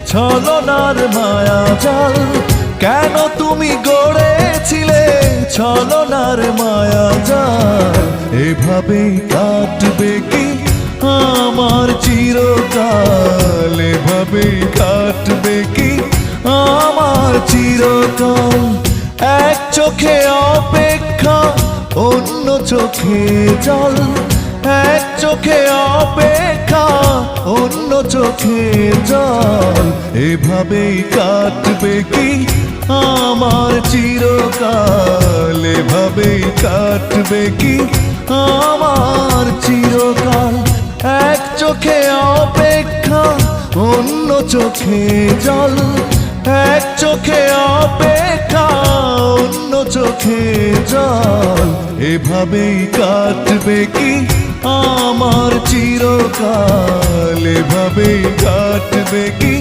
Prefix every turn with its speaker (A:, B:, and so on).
A: ছলনার মায়া জাল কেন তুমি গড়েছিলে ছলনার মায়া জাল এভাবেই কাটবে কি আমার চিরকাল এভাবেই কাটবে কি আমার চিরকাল এক চোখে অপেক্ষা অন্য চোখে জল এক চোখে অপেক্ষা অন্য চোখে জল এভাবেই কাটবে কি আমার চিরকাল এভাবেই কাটবে কি আমার চিরকাল এক চোখে অপেক্ষা অন্য চোখে জল এক চোখে অপেক্ষা অন্য চোখে জল এভাবেই কাটবে কি আমার চিরকাল এভাবেই কাটবে কি